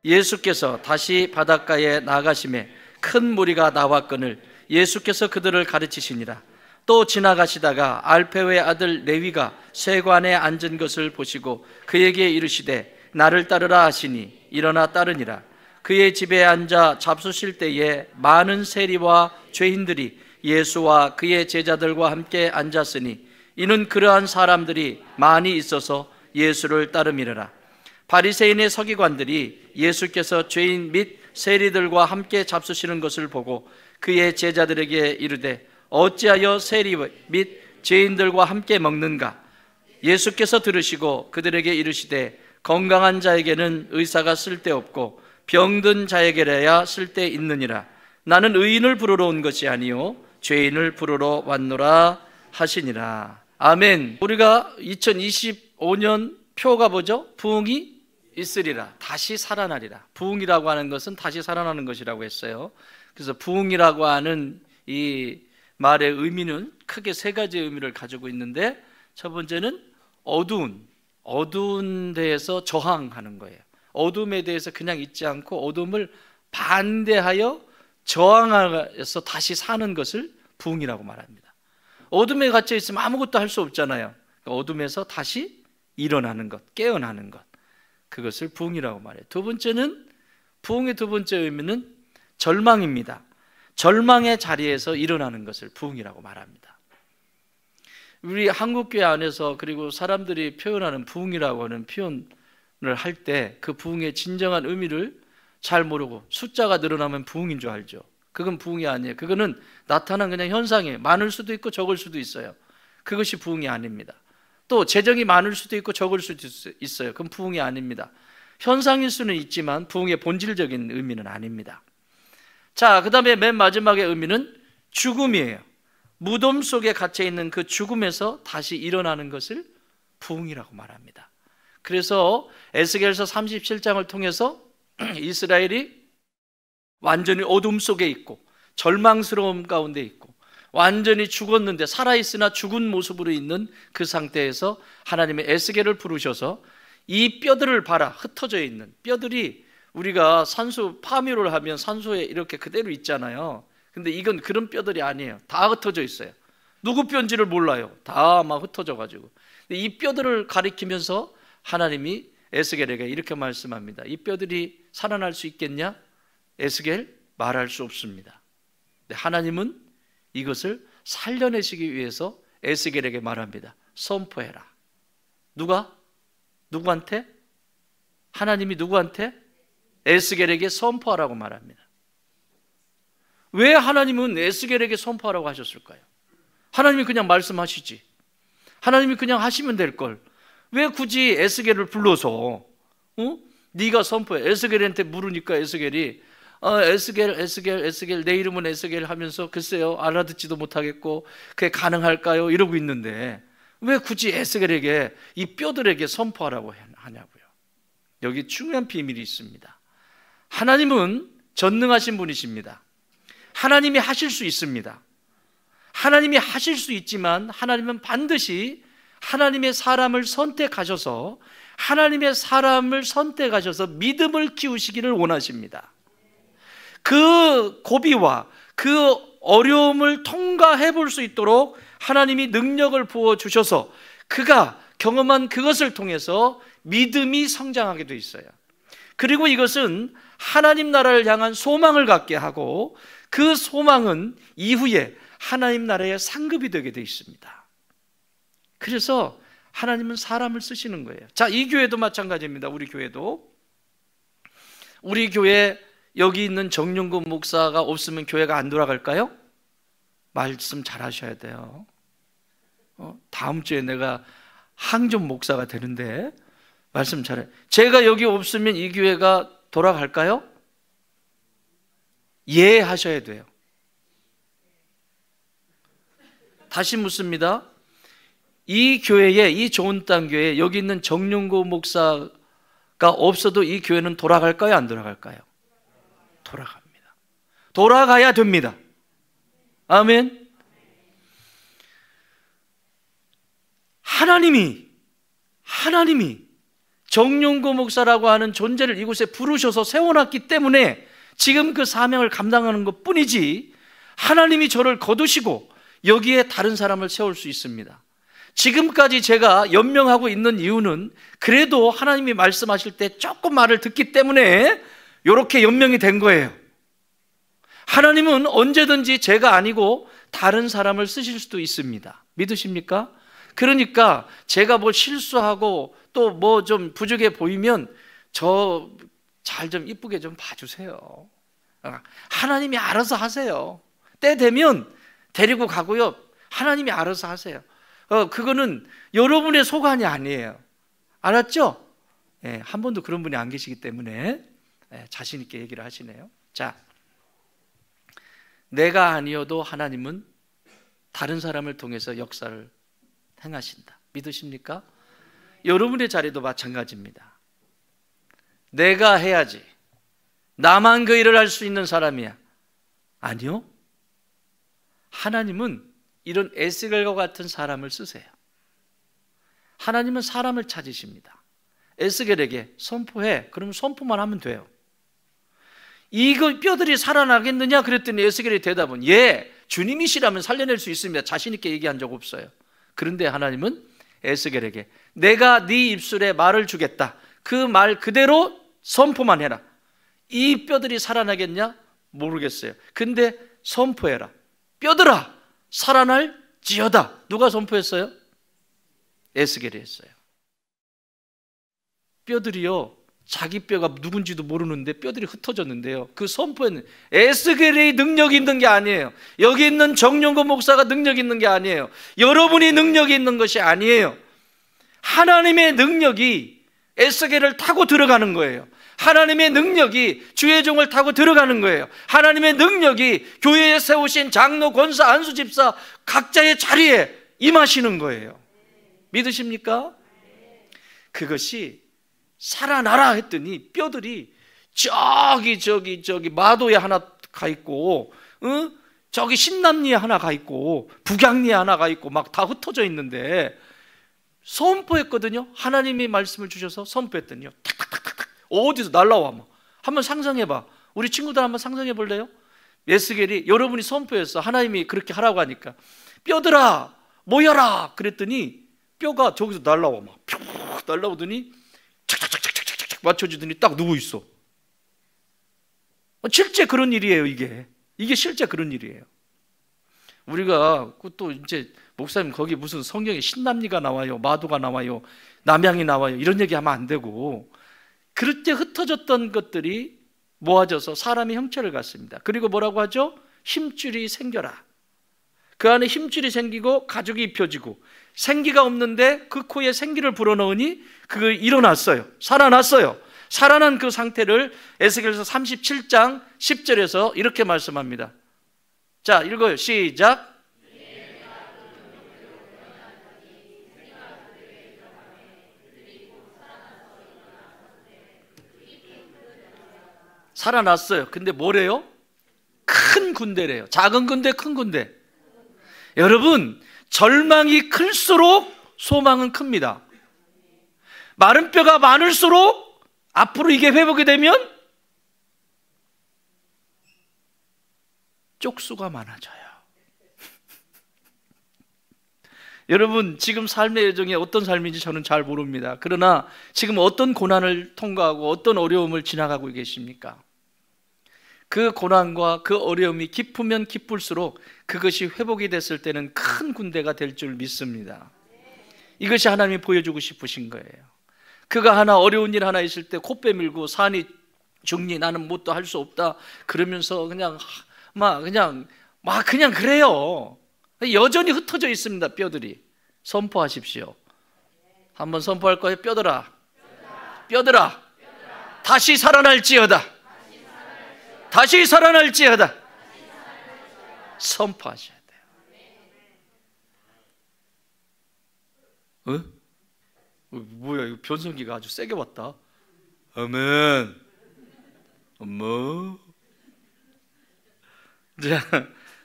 예수께서 다시 바닷가에 나가심에 큰 무리가 나왔거늘 예수께서 그들을 가르치시니라. 또 지나가시다가 알페오의 아들 레위가 세관에 앉은 것을 보시고 그에게 이르시되 나를 따르라 하시니 일어나 따르니라. 그의 집에 앉아 잡수실 때에 많은 세리와 죄인들이 예수와 그의 제자들과 함께 앉았으니 이는 그러한 사람들이 많이 있어서 예수를 따름이라. 바리새인의 서기관들이 예수께서 죄인 및 세리들과 함께 잡수시는 것을 보고 그의 제자들에게 이르되 어찌하여 세리 및 죄인들과 함께 먹는가? 예수께서 들으시고 그들에게 이르시되 건강한 자에게는 의사가 쓸데없고 병든 자에게라야 쓸데있느니라. 나는 의인을 부르러 온 것이 아니요 죄인을 부르러 왔노라 하시니라. 아멘. 우리가 2025년 표가 뭐죠? 부흥이 있으리라. 다시 살아나리라. 부흥이라고 하는 것은 다시 살아나는 것이라고 했어요. 그래서 부흥이라고 하는 이 말의 의미는 크게 세 가지의 의미를 가지고 있는데, 첫 번째는 어두운 데에서 저항하는 거예요. 어둠에 대해서 그냥 있지 않고 어둠을 반대하여 저항해서 다시 사는 것을 부흥이라고 말합니다. 어둠에 갇혀 있으면 아무것도 할 수 없잖아요. 어둠에서 다시 일어나는 것, 깨어나는 것, 그것을 부흥이라고 말해요. 두 번째는, 부흥의 두 번째 의미는 절망입니다. 절망의 자리에서 일어나는 것을 부흥이라고 말합니다. 우리 한국교회 안에서 그리고 사람들이 표현하는 부흥이라고 하는 표현을 할 때 그 부흥의 진정한 의미를 잘 모르고 숫자가 늘어나면 부흥인 줄 알죠. 그건 부흥이 아니에요. 그거는 나타난 그냥 현상이에요. 많을 수도 있고 적을 수도 있어요. 그것이 부흥이 아닙니다. 또 재정이 많을 수도 있고 적을 수도 있어요. 그건 부흥이 아닙니다. 현상일 수는 있지만 부흥의 본질적인 의미는 아닙니다. 자, 그 다음에 맨 마지막의 의미는 죽음이에요. 무덤 속에 갇혀있는 그 죽음에서 다시 일어나는 것을 부흥이라고 말합니다. 그래서 에스겔서 37장을 통해서 이스라엘이 완전히 어둠 속에 있고 절망스러움 가운데 있고 완전히 죽었는데 살아있으나 죽은 모습으로 있는 그 상태에서 하나님의 에스겔을 부르셔서 이 뼈들을 봐라. 흩어져 있는 뼈들이, 우리가 산소 파묘를 하면 산소에 이렇게 그대로 있잖아요. 근데 이건 그런 뼈들이 아니에요. 다 흩어져 있어요. 누구 뼈인지를 몰라요. 다 막 흩어져 가지고. 이 뼈들을 가리키면서 하나님이 에스겔에게 이렇게 말씀합니다. 이 뼈들이 살아날 수 있겠냐? 에스겔, 말할 수 없습니다. 하나님은 이것을 살려내시기 위해서 에스겔에게 말합니다. 선포해라. 누구한테? 하나님이 누구한테? 에스겔에게 선포하라고 말합니다. 왜 하나님은 에스겔에게 선포하라고 하셨을까요? 하나님이 그냥 말씀하시지. 하나님이 그냥 하시면 될 걸. 왜 굳이 에스겔을 불러서 네가 선포해. 에스겔한테 물으니까 에스겔이 에스겔 내 이름은 에스겔 하면서 글쎄요 알아듣지도 못하겠고 그게 가능할까요? 이러고 있는데 왜 굳이 에스겔에게 이 뼈들에게 선포하라고 하냐고요. 여기 중요한 비밀이 있습니다. 하나님은 전능하신 분이십니다. 하나님이 하실 수 있습니다. 하나님이 하실 수 있지만 하나님은 반드시 하나님의 사람을 선택하셔서 믿음을 키우시기를 원하십니다. 그 고비와 그 어려움을 통과해 볼 수 있도록 하나님이 능력을 부어주셔서 그가 경험한 그것을 통해서 믿음이 성장하게 돼 있어요. 그리고 이것은 하나님 나라를 향한 소망을 갖게 하고 그 소망은 이후에 하나님 나라의 상급이 되게 돼 있습니다. 그래서 하나님은 사람을 쓰시는 거예요. 자, 이 교회도 마찬가지입니다. 우리 교회 여기 있는 정윤구 목사가 없으면 교회가 안 돌아갈까요? 말씀 잘 하셔야 돼요. 다음 주에 내가 항전 목사가 되는데 말씀 잘해. 제가 여기 없으면 이 교회가 돌아갈까요? 예 하셔야 돼요. 다시 묻습니다. 이 교회에, 이 좋은 땅 교회에 여기 있는 정윤구 목사가 없어도 이 교회는 돌아갈까요? 안 돌아갈까요? 돌아갑니다. 돌아가야 됩니다. 아멘. 하나님이 정용구 목사라고 하는 존재를 이곳에 부르셔서 세워놨기 때문에 지금 그 사명을 감당하는 것 뿐이지, 하나님이 저를 거두시고 여기에 다른 사람을 세울 수 있습니다. 지금까지 제가 연명하고 있는 이유는 그래도 하나님이 말씀하실 때 조금 말을 듣기 때문에 이렇게 연명이 된 거예요. 하나님은 언제든지 제가 아니고 다른 사람을 쓰실 수도 있습니다. 믿으십니까? 그러니까 제가 뭐 실수하고 또 뭐 좀 부족해 보이면 저 잘 좀 이쁘게 좀 봐주세요. 하나님이 알아서 하세요. 때 되면 데리고 가고요, 하나님이 알아서 하세요. 그거는 여러분의 소관이 아니에요. 알았죠? 한 번도 그런 분이 안 계시기 때문에 자신 있게 얘기를 하시네요. 자, 내가 아니어도 하나님은 다른 사람을 통해서 역사를 행하신다. 믿으십니까? 여러분의 자리도 마찬가지입니다. 내가 해야지, 나만 그 일을 할 수 있는 사람이야. 아니요, 하나님은 이런 에스겔과 같은 사람을 쓰세요. 하나님은 사람을 찾으십니다. 에스겔에게 선포해. 그러면 선포만 하면 돼요. 이거 뼈들이 살아나겠느냐 그랬더니 에스겔의 대답은 예, 주님이시라면 살려낼 수 있습니다. 자신 있게 얘기한 적 없어요. 그런데 하나님은 에스겔에게 내가 네 입술에 말을 주겠다, 그 말 그대로 선포만 해라. 이 뼈들이 살아나겠냐? 모르겠어요. 근데 선포해라. 뼈들아 살아날지어다. 누가 선포했어요? 에스겔이 했어요. 뼈들이요, 자기 뼈가 누군지도 모르는데 뼈들이 흩어졌는데요, 그 선포에는 에스겔의 능력이 있는 게 아니에요. 여기 있는 정용구 목사가 능력이 있는 게 아니에요. 여러분이 능력이 있는 것이 아니에요. 하나님의 능력이 에스겔을 타고 들어가는 거예요. 하나님의 능력이 주의 종을 타고 들어가는 거예요. 하나님의 능력이 교회에 세우신 장로, 권사, 안수 집사 각자의 자리에 임하시는 거예요. 믿으십니까? 그것이 살아나라 했더니 뼈들이 저기 마도에 하나 가 있고, 저기 신남리에 하나 가 있고, 북양리에 하나 가 있고 막 다 흩어져 있는데 선포했거든요. 하나님이 말씀을 주셔서 선포했더니요, 탁탁탁탁 어디서 날라와. 막 한번 상상해봐. 우리 친구들 한번 상상해 볼래요? 에스겔이 여러분이 선포했어. 하나님이 그렇게 하라고 하니까 뼈들아 모여라 그랬더니 뼈가 저기서 날라와. 막 쭉 날라오더니 착착착착착착 맞춰주더니 딱 누워 있어. 실제 그런 일이에요. 이게 실제 그런 일이에요. 우리가 또 이제 목사님 거기 무슨 성경에 신남리가 나와요, 마도가 나와요, 남양이 나와요, 이런 얘기하면 안 되고, 그럴 때 흩어졌던 것들이 모아져서 사람의 형체를 갖습니다. 그리고 뭐라고 하죠? 힘줄이 생겨라. 그 안에 힘줄이 생기고 가죽이 입혀지고, 생기가 없는데 그 코에 생기를 불어넣으니 그걸 일어났어요. 살아났어요. 살아난 그 상태를 에스겔서 37장 10절에서 이렇게 말씀합니다. 자, 읽어요. 시작. 살아났어요. 근데 뭐래요? 큰 군대래요. 작은 군대, 큰 군대. 여러분, 절망이 클수록 소망은 큽니다. 마른 뼈가 많을수록 앞으로 이게 회복이 되면 쪽수가 많아져요. 여러분, 지금 삶의 여정이 어떤 삶인지 저는 잘 모릅니다. 그러나 지금 어떤 고난을 통과하고 어떤 어려움을 지나가고 계십니까? 그 고난과 그 어려움이 깊으면 깊을수록 그것이 회복이 됐을 때는 큰 군대가 될 줄 믿습니다. 이것이 하나님이 보여주고 싶으신 거예요. 그가 하나 어려운 일 하나 있을 때 코 빼밀고 산이 죽니 나는 뭣도 할 수 없다 그러면서 그냥 그래요. 여전히 흩어져 있습니다. 뼈들이. 선포하십시오. 한번 선포할 거예요. 뼈들아 다시 살아날지어다. 다시 살아날지어다. 선포하셔야 돼요. 뭐야, 이거 변성기가 아주 세게 왔다. 아멘. 엄마. 자,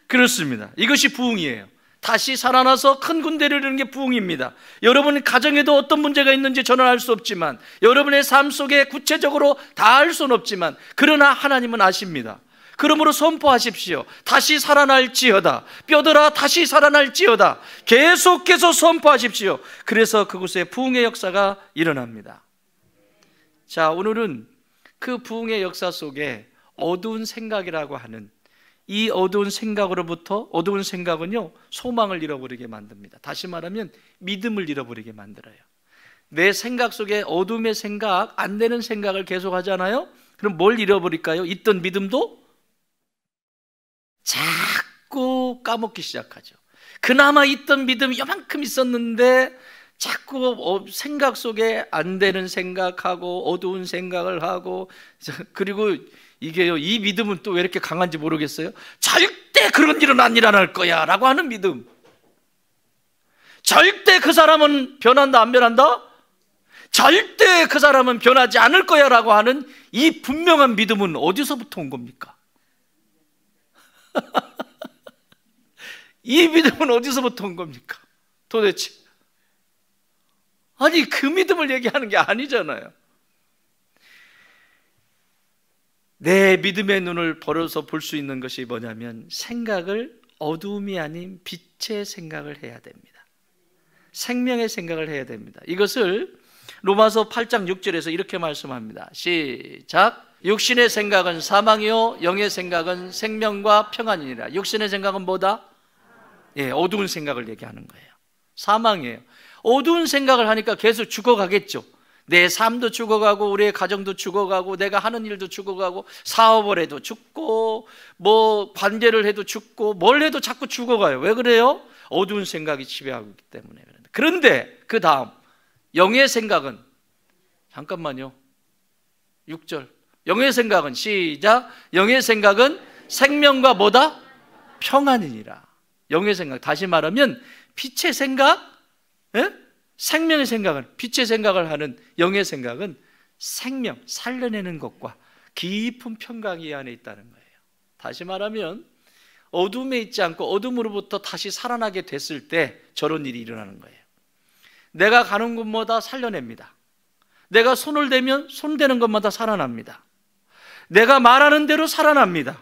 그렇습니다. 이것이 부흥이에요. 다시 살아나서 큰 군대를 이루는 게 부흥입니다. 여러분 가정에도 어떤 문제가 있는지 저는 알 수 없지만, 여러분의 삶 속에 구체적으로 다 알 수는 없지만, 그러나 하나님은 아십니다. 그러므로 선포하십시오. 다시 살아날지어다. 뼈들아 다시 살아날지어다. 계속해서 선포하십시오. 그래서 그곳에 부흥의 역사가 일어납니다. 자, 오늘은 그 부흥의 역사 속에 어두운 생각이라고 하는, 이 어두운 생각으로부터, 어두운 생각은요 소망을 잃어버리게 만듭니다. 다시 말하면 믿음을 잃어버리게 만들어요. 내 생각 속에 어둠의 생각, 안 되는 생각을 계속 하잖아요. 그럼 뭘 잃어버릴까요? 있던 믿음도 자꾸 까먹기 시작하죠. 그나마 있던 믿음이 요만큼 있었는데 자꾸 생각 속에 안 되는 생각하고 어두운 생각을 하고, 그리고 이게요, 이 믿음은 또 왜 이렇게 강한지 모르겠어요. 절대 그런 일은 안 일어날 거야 라고 하는 믿음. 절대 그 사람은 변한다 안 변한다? 절대 그 사람은 변하지 않을 거야 라고 하는 이 분명한 믿음은 어디서부터 온 겁니까? 이 믿음은 어디서부터 온 겁니까? 도대체. 아니, 그 믿음을 얘기하는 게 아니잖아요. 내 믿음의 눈을 벌어서 볼 수 있는 것이 뭐냐면, 생각을 어두움이 아닌 빛의 생각을 해야 됩니다. 생명의 생각을 해야 됩니다. 이것을 로마서 8장 6절에서 이렇게 말씀합니다. 시작. 육신의 생각은 사망이요 영의 생각은 생명과 평안이니라. 육신의 생각은 뭐다? 예, 어두운 생각을 얘기하는 거예요. 사망이에요. 어두운 생각을 하니까 계속 죽어가겠죠. 내 삶도 죽어가고 우리의 가정도 죽어가고 내가 하는 일도 죽어가고 사업을 해도 죽고 뭐 관계를 해도 죽고 뭘 해도 자꾸 죽어가요. 왜 그래요? 어두운 생각이 지배하고 있기 때문에. 그런데 그 다음 영의 생각은, 잠깐만요, 6절. 영의 생각은, 시작. 영의 생각은 생명과 뭐다? 평안이니라. 영의 생각, 다시 말하면 빛의 생각, 예? 생명의 생각은, 빛의 생각을 하는 영의 생각은 생명, 살려내는 것과 깊은 평강이 이 안에 있다는 거예요. 다시 말하면 어둠에 있지 않고 어둠으로부터 다시 살아나게 됐을 때 저런 일이 일어나는 거예요. 내가 가는 곳마다 살려냅니다. 내가 손을 대면 손대는 것마다 살아납니다. 내가 말하는 대로 살아납니다.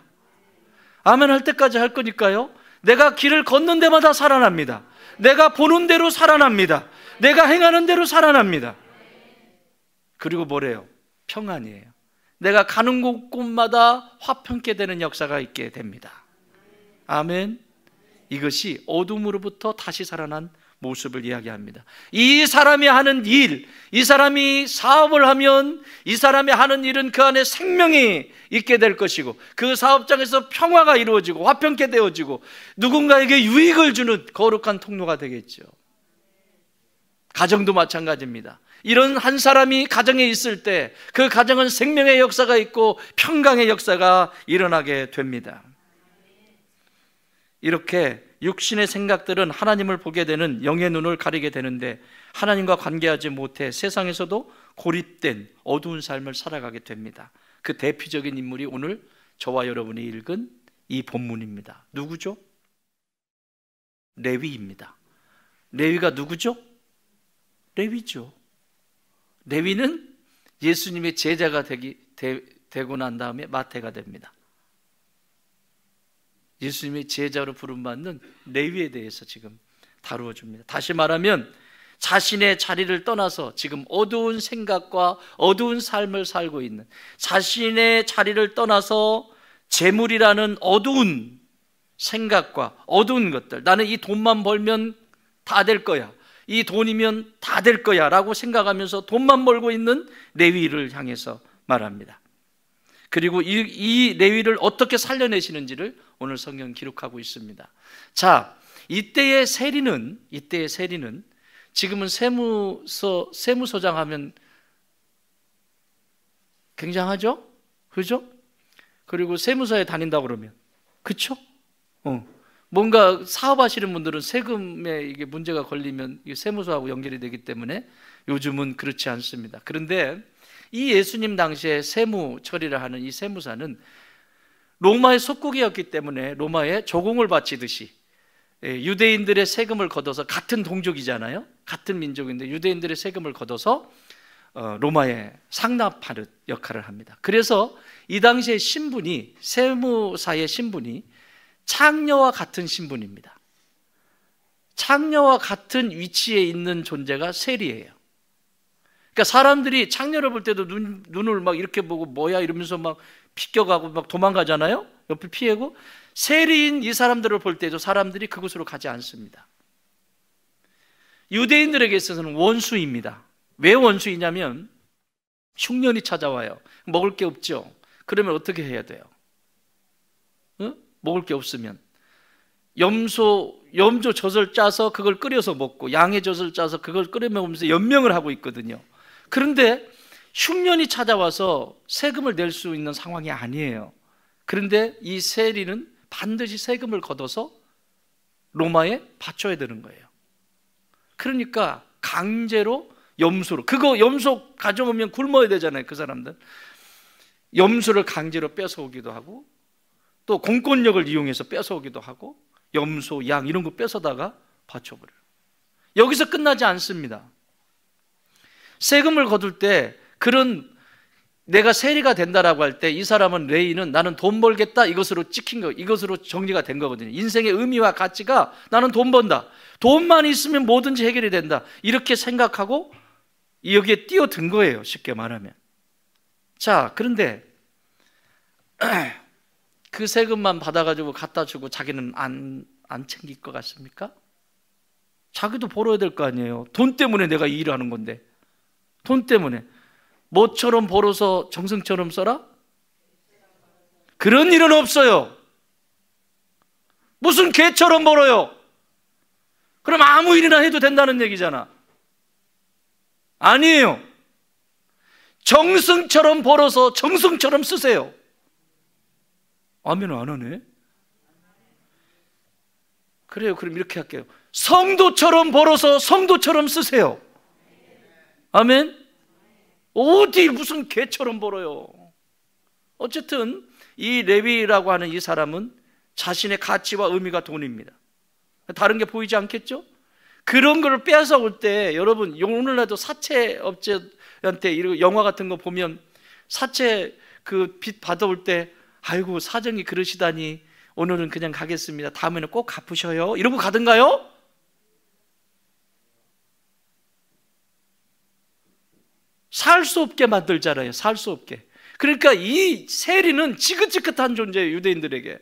아멘 할 때까지 할 거니까요. 내가 길을 걷는 데마다 살아납니다. 내가 보는 대로 살아납니다. 내가 행하는 대로 살아납니다. 그리고 뭐래요? 평안이에요. 내가 가는 곳곳마다 화평케 되는 역사가 있게 됩니다. 아멘. 이것이 어둠으로부터 다시 살아난 모습을 이야기합니다. 이 사람이 하는 일, 이 사람이 사업을 하면 이 사람이 하는 일은 그 안에 생명이 있게 될 것이고 그 사업장에서 평화가 이루어지고 화평케 되어지고 누군가에게 유익을 주는 거룩한 통로가 되겠죠. 가정도 마찬가지입니다. 이런 한 사람이 가정에 있을 때 그 가정은 생명의 역사가 있고 평강의 역사가 일어나게 됩니다. 이렇게 육신의 생각들은 하나님을 보게 되는 영의 눈을 가리게 되는데 하나님과 관계하지 못해 세상에서도 고립된 어두운 삶을 살아가게 됩니다. 그 대표적인 인물이 오늘 저와 여러분이 읽은 이 본문입니다. 누구죠? 레위입니다. 레위가 누구죠? 레위죠. 레위는 예수님의 제자가 되고 난 다음에 마태가 됩니다. 예수님의 제자로 부름받는 레위에 대해서 지금 다루어 줍니다. 다시 말하면 자신의 자리를 떠나서 지금 어두운 생각과 어두운 삶을 살고 있는, 자신의 자리를 떠나서 재물이라는 어두운 생각과 어두운 것들, 나는 이 돈만 벌면 다 될 거야, 이 돈이면 다 될 거야 라고 생각하면서 돈만 벌고 있는 레위를 향해서 말합니다. 그리고 이 레위를 어떻게 살려내시는지를 오늘 성경 기록하고 있습니다. 자, 이때의 세리는 지금은 세무서장 하면 굉장하죠? 그죠? 그리고 세무서에 다닌다고 그러면, 그쵸? 뭔가 사업하시는 분들은 세금에 이게 문제가 걸리면 세무서하고 연결이 되기 때문에 요즘은 그렇지 않습니다. 그런데 이 예수님 당시에 세무 처리를 하는 이 세무사는 로마의 속국이었기 때문에 로마에 조공을 바치듯이 유대인들의 세금을 걷어서, 같은 동족이잖아요. 같은 민족인데 유대인들의 세금을 걷어서 로마에 상납하는 역할을 합니다. 그래서 이 당시의 신분이, 세무사의 신분이 창녀와 같은 신분입니다. 창녀와 같은 위치에 있는 존재가 세리예요. 그러니까 사람들이 창녀를 볼 때도 눈을 막 이렇게 보고 뭐야 이러면서 막 비껴가고 막 도망가잖아요. 옆을 피하고. 세리인 이 사람들을 볼 때도 사람들이 그곳으로 가지 않습니다. 유대인들에게 있어서는 원수입니다. 왜 원수이냐면 흉년이 찾아와요. 먹을 게 없죠. 그러면 어떻게 해야 돼요? 먹을 게 없으면 염소 젖을 짜서 그걸 끓여서 먹고, 양의 젖을 짜서 그걸 끓여 먹으면서 연명을 하고 있거든요. 그런데 흉년이 찾아와서 세금을 낼 수 있는 상황이 아니에요. 그런데 이 세리는 반드시 세금을 걷어서 로마에 바쳐야 되는 거예요. 그러니까 강제로 염소로, 그거 염소 가져오면 굶어야 되잖아요. 그 사람들 염소를 강제로 뺏어오기도 하고, 또 공권력을 이용해서 뺏어오기도 하고, 염소, 양 이런 거 뺏어다가 바쳐버려요. 여기서 끝나지 않습니다. 세금을 거둘 때, 그런 내가 세리가 된다라고 할 때 이 사람은, 레이는 나는 돈 벌겠다, 이것으로 찍힌 거, 이것으로 정리가 된 거거든요. 인생의 의미와 가치가 나는 돈 번다, 돈만 있으면 뭐든지 해결이 된다, 이렇게 생각하고 여기에 뛰어든 거예요, 쉽게 말하면. 자, 그런데 그 세금만 받아가지고 갖다 주고 자기는 안 챙길 것 같습니까? 자기도 벌어야 될 거 아니에요. 돈 때문에 내가 이 일을 하는 건데. 돈 때문에. 뭐처럼 벌어서 정승처럼 써라? 그런 일은 없어요. 무슨 개처럼 벌어요? 그럼 아무 일이나 해도 된다는 얘기잖아. 아니에요. 정승처럼 벌어서 정승처럼 쓰세요. 아멘 안 하네? 그래요. 그럼 이렇게 할게요. 성도처럼 벌어서 성도처럼 쓰세요. 아멘? 어디 무슨 개처럼 벌어요. 어쨌든 이 레위라고 하는 이 사람은 자신의 가치와 의미가 돈입니다. 다른 게 보이지 않겠죠? 그런 걸 빼앗아올 때, 여러분 오늘날도 사채업체한테 영화 같은 거 보면 사채 그 빚 받아올 때, 아이고 사정이 그러시다니 오늘은 그냥 가겠습니다, 다음에는 꼭 갚으셔요, 이러고 가든가요? 살 수 없게 만들잖아요. 살 수 없게. 그러니까 이 세리는 지긋지긋한 존재예요, 유대인들에게.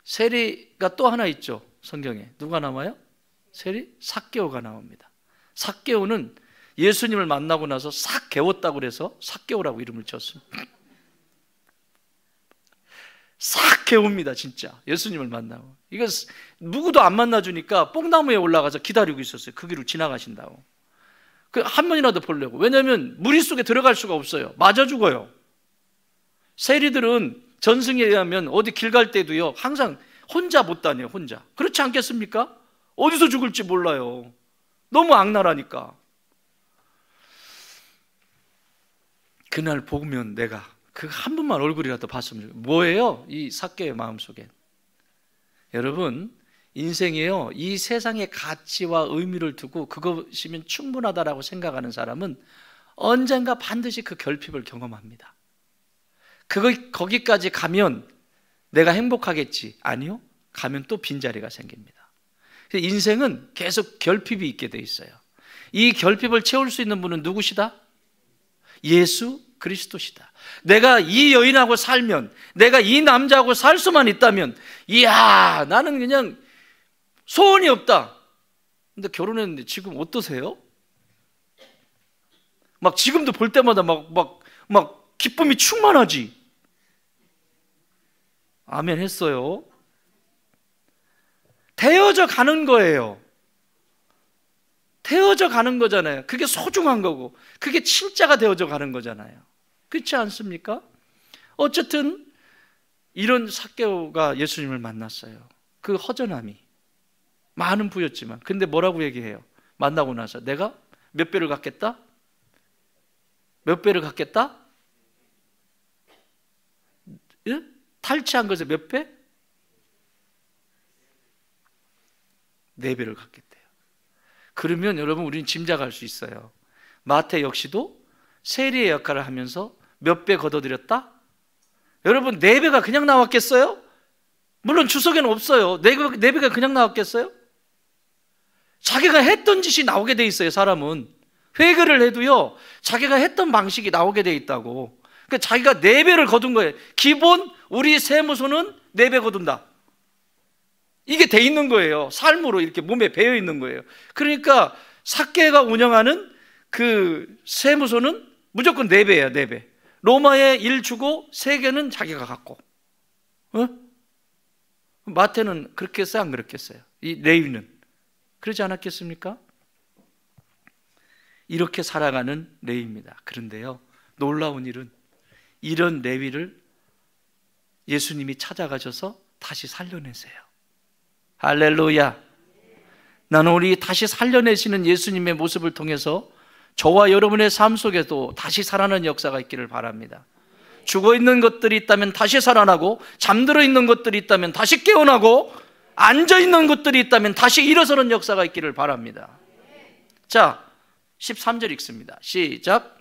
세리가 또 하나 있죠, 성경에. 누가 나와요? 세리? 삭개오가 나옵니다. 삭개오는 예수님을 만나고 나서 싹 개웠다고 그래서 삭개오라고 이름을 지었습니다. 싹 개웁니다, 진짜. 예수님을 만나고. 이거 누구도 안 만나주니까 뽕나무에 올라가서 기다리고 있었어요. 그 길을 지나가신다고. 그 한 번이라도 보려고. 왜냐하면 무리 속에 들어갈 수가 없어요. 맞아 죽어요. 세리들은 전승에 의하면 어디 길 갈 때도요, 항상 혼자 못 다녀요. 혼자. 그렇지 않겠습니까? 어디서 죽을지 몰라요. 너무 악랄하니까. 그날 보면 내가 그 한 번만 얼굴이라도 봤으면 좋겠어요. 뭐예요? 이 삭개의 마음속에. 여러분, 인생에요, 이 세상의 가치와 의미를 두고 그것이면 충분하다라고 생각하는 사람은 언젠가 반드시 그 결핍을 경험합니다. 거기까지 가면 내가 행복하겠지? 아니요. 가면 또 빈자리가 생깁니다. 인생은 계속 결핍이 있게 돼 있어요. 이 결핍을 채울 수 있는 분은 누구시다? 예수 그리스도시다. 내가 이 여인하고 살면, 내가 이 남자하고 살 수만 있다면, 이야, 나는 그냥 소원이 없다. 근데 결혼했는데 지금 어떠세요? 막 지금도 볼 때마다 막 기쁨이 충만하지. 아멘 했어요. 되어져 가는 거예요. 되어져 가는 거잖아요. 그게 소중한 거고, 그게 진짜가 되어져 가는 거잖아요. 그렇지 않습니까? 어쨌든 이런 삭개오가 예수님을 만났어요. 그 허전함이 많은 부였지만, 근데 뭐라고 얘기해요? 만나고 나서 내가 몇 배를 갖겠다? 몇 배를 갖겠다? 예? 탈취한 것의 몇 배? 4배를 갚겠대요. 그러면 여러분 우리는 짐작할 수 있어요. 마태 역시도 세리의 역할을 하면서 몇 배 걷어들였다? 여러분 4배가 그냥 나왔겠어요? 물론 주석에는 없어요. 4배가 그냥 나왔겠어요? 자기가 했던 짓이 나오게 돼 있어요. 사람은 회개를 해도요 자기가 했던 방식이 나오게 돼 있다고. 그러니까 자기가 4배를 거둔 거예요. 기본 우리 세무서는 4배 거둔다. 이게 돼 있는 거예요. 삶으로 이렇게 몸에 배어 있는 거예요. 그러니까 삭개가 운영하는 그 세무서는 무조건 4배예요. 4배. 로마에 1 주고 3개는 자기가 갖고. 마태는 그렇게 했어요? 안 그렇겠어요? 이 레위는 그러지 않았겠습니까? 이렇게 살아가는 레위입니다. 그런데요 놀라운 일은 이런 레위를 예수님이 찾아가셔서 다시 살려내세요. 할렐루야. 나는 우리 다시 살려내시는 예수님의 모습을 통해서 저와 여러분의 삶 속에도 다시 살아나는 역사가 있기를 바랍니다. 죽어있는 것들이 있다면 다시 살아나고, 잠들어 있는 것들이 있다면 다시 깨어나고, 앉아있는 것들이 있다면 다시 일어서는 역사가 있기를 바랍니다. 자, 13절 읽습니다. 시작.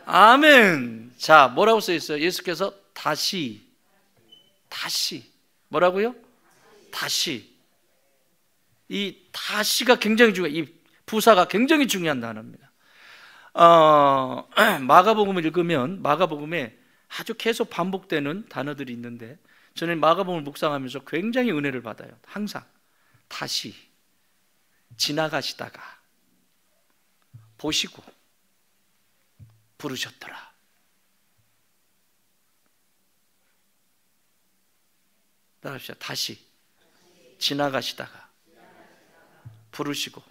아멘. 자, 뭐라고 써 있어요? 예수께서 다시 뭐라고요? 다시. 이 다시가 굉장히 중요해요. 이 부사가 굉장히 중요한 단어입니다. 마가복음을 읽으면 마가복음에 아주 계속 반복되는 단어들이 있는데 저는 마가복음을 묵상하면서 굉장히 은혜를 받아요. 항상 다시, 지나가시다가, 보시고, 부르셨더라. 따라합시다. 다시, 지나가시다가, 부르시고,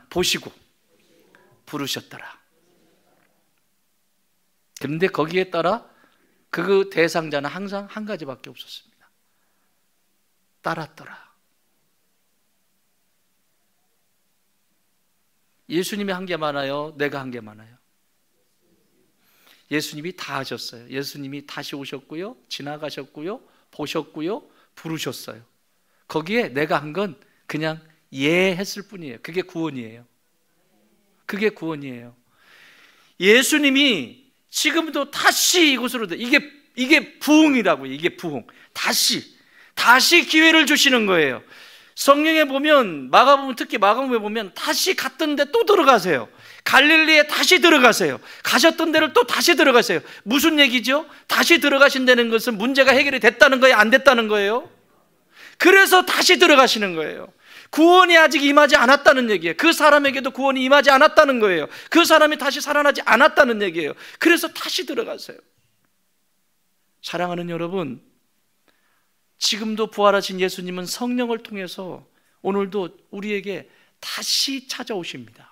보시고, 부르셨더라. 그런데 거기에 따라 그 대상자는 항상 한 가지밖에 없었습니다. 따랐더라. 예수님이 한 게 많아요? 내가 한 게 많아요? 예수님이 다 하셨어요. 예수님이 다시 오셨고요, 지나가셨고요, 보셨고요, 부르셨어요. 거기에 내가 한 건 그냥 했을 뿐이에요. 그게 구원이에요. 그게 구원이에요. 예수님이 지금도 다시 이곳으로, 이게 부흥이라고요. 이게 부흥. 다시 기회를 주시는 거예요. 성경에 보면, 특히 마가복음에 보면 다시 갔던 데 또 들어가세요. 갈릴리에 다시 들어가세요. 가셨던 데를 또 다시 들어가세요. 무슨 얘기죠? 다시 들어가신다는 것은 문제가 해결이 됐다는 거예요? 안 됐다는 거예요? 그래서 다시 들어가시는 거예요. 구원이 아직 임하지 않았다는 얘기예요. 그 사람에게도 구원이 임하지 않았다는 거예요. 그 사람이 다시 살아나지 않았다는 얘기예요. 그래서 다시 들어가세요. 사랑하는 여러분, 지금도 부활하신 예수님은 성령을 통해서 오늘도 우리에게 다시 찾아오십니다.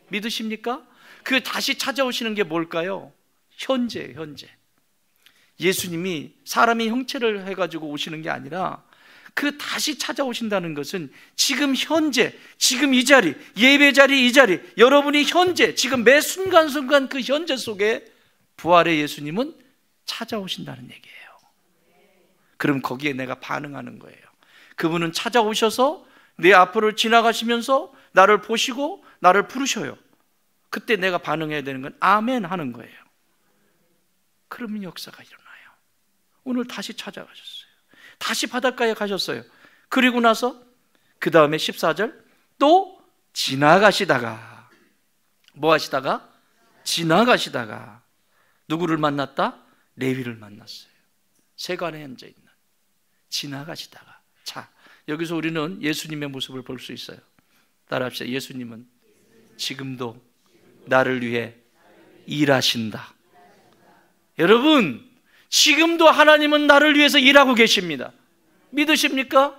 믿으십니까? 그 다시 찾아오시는 게 뭘까요? 현재예요, 현재. 예수님이 사람의 형체를 해가지고 오시는 게 아니라 그 다시 찾아오신다는 것은 지금 현재, 지금 이 자리, 예배 자리, 이 자리, 여러분이 현재, 지금 매 순간순간 그 현재 속에 부활의 예수님은 찾아오신다는 얘기예요. 그럼 거기에 내가 반응하는 거예요. 그분은 찾아오셔서 내 앞으로 지나가시면서 나를 보시고 나를 부르셔요. 그때 내가 반응해야 되는 건 아멘 하는 거예요. 그러면 역사가 일어나요. 오늘 다시 찾아가셨어요. 다시 바닷가에 가셨어요. 그리고 나서 그 다음에 14절 또 지나가시다가, 뭐 하시다가? 지나가시다가 누구를 만났다? 레위를 만났어요. 세관에 앉아있는, 지나가시다가. 자, 여기서 우리는 예수님의 모습을 볼 수 있어요. 따라합시다. 예수님은 지금도 나를 위해 일하신다. 여러분, 지금도 하나님은 나를 위해서 일하고 계십니다. 믿으십니까?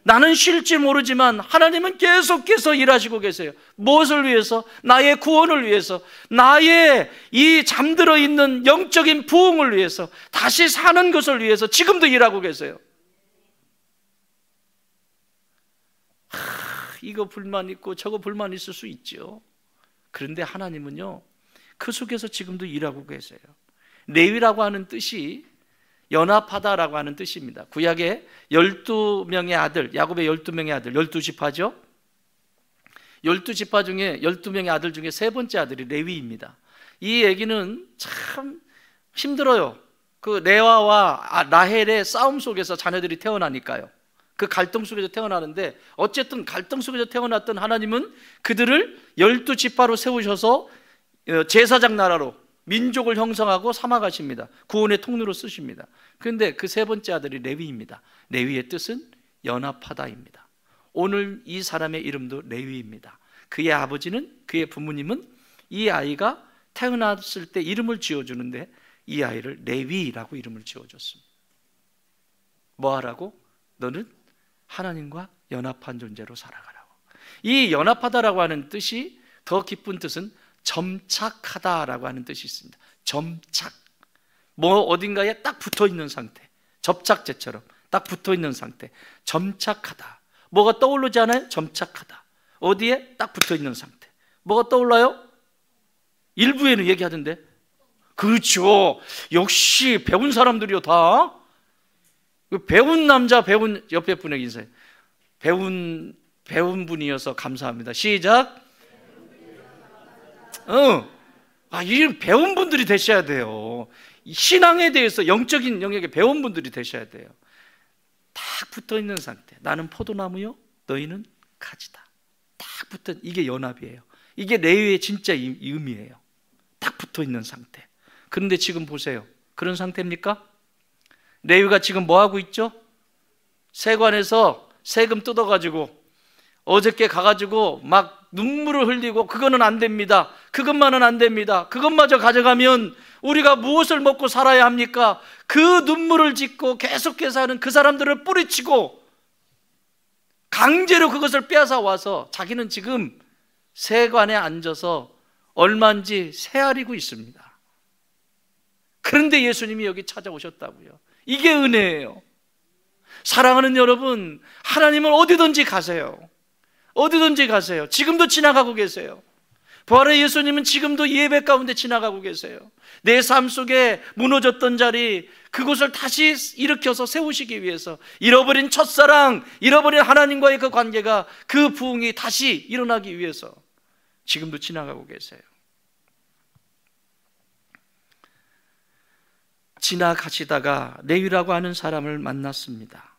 나는 쉴지 모르지만 하나님은 계속해서 일하시고 계세요. 무엇을 위해서? 나의 구원을 위해서, 나의 이 잠들어 있는 영적인 부흥을 위해서, 다시 사는 것을 위해서 지금도 일하고 계세요. 이거 불만 있고 저거 불만 있을 수 있죠. 그런데 하나님은요, 그 속에서 지금도 일하고 계세요. 레위라고 하는 뜻이 연합하다라고 하는 뜻입니다. 구약에 12명의 아들, 야곱의 12명의 아들, 12지파죠. 12지파 중에 12명의 아들 중에 세 번째 아들이 레위입니다. 이 얘기는 참 힘들어요. 그 레아와 라헬의 싸움 속에서 자녀들이 태어나니까요. 그 갈등 속에서 태어나는데, 어쨌든 갈등 속에서 태어났던 하나님은 그들을 12지파로 세우셔서 제사장 나라로 민족을 형성하고 삼아가십니다. 구원의 통로로 쓰십니다. 그런데 그 세 번째 아들이 레위입니다. 레위의 뜻은 연합하다입니다. 오늘 이 사람의 이름도 레위입니다. 그의 아버지는, 그의 부모님은 이 아이가 태어났을 때 이름을 지어주는데 이 아이를 레위라고 이름을 지어줬습니다. 뭐하라고? 너는 하나님과 연합한 존재로 살아가라고. 이 연합하다라고 하는 뜻이, 더 깊은 뜻은 점착하다라고 하는 뜻이 있습니다. 점착, 뭐 어딘가에 딱 붙어있는 상태, 접착제처럼 딱 붙어있는 상태, 점착하다. 뭐가 떠오르지 않아요? 점착하다. 어디에? 딱 붙어있는 상태. 뭐가 떠올라요? 일부에는 얘기하던데. 그렇죠. 역시 배운 사람들이요 다. 배운 남자, 배운, 옆에 분에게 인사해. 배운 분이어서 감사합니다. 시작. 이런 배운 분들이 되셔야 돼요. 신앙에 대해서 영적인 영역에 배운 분들이 되셔야 돼요. 딱 붙어있는 상태. 나는 포도나무요, 너희는 가지다. 딱 붙어, 이게 연합이에요. 이게 레위의 진짜 의미예요. 딱 붙어있는 상태. 그런데 지금 보세요. 그런 상태입니까? 레위가 지금 뭐하고 있죠? 세관에서 세금 뜯어가지고 어저께 가가지고 막 눈물을 흘리고, 그거는 안 됩니다, 그것만은 안 됩니다, 그것마저 가져가면 우리가 무엇을 먹고 살아야 합니까? 그 눈물을 짓고 계속해서 하는 그 사람들을 뿌리치고 강제로 그것을 빼앗아 와서 자기는 지금 세관에 앉아서 얼마인지 세아리고 있습니다. 그런데 예수님이 여기 찾아오셨다고요. 이게 은혜예요. 사랑하는 여러분, 하나님은 어디든지 가세요. 어디든지 가세요. 지금도 지나가고 계세요. 부활의 예수님은 지금도 예배 가운데 지나가고 계세요. 내 삶 속에 무너졌던 자리, 그곳을 다시 일으켜서 세우시기 위해서, 잃어버린 첫사랑, 잃어버린 하나님과의 그 관계가, 그 부흥이 다시 일어나기 위해서 지금도 지나가고 계세요. 지나가시다가 레위라고 하는 사람을 만났습니다.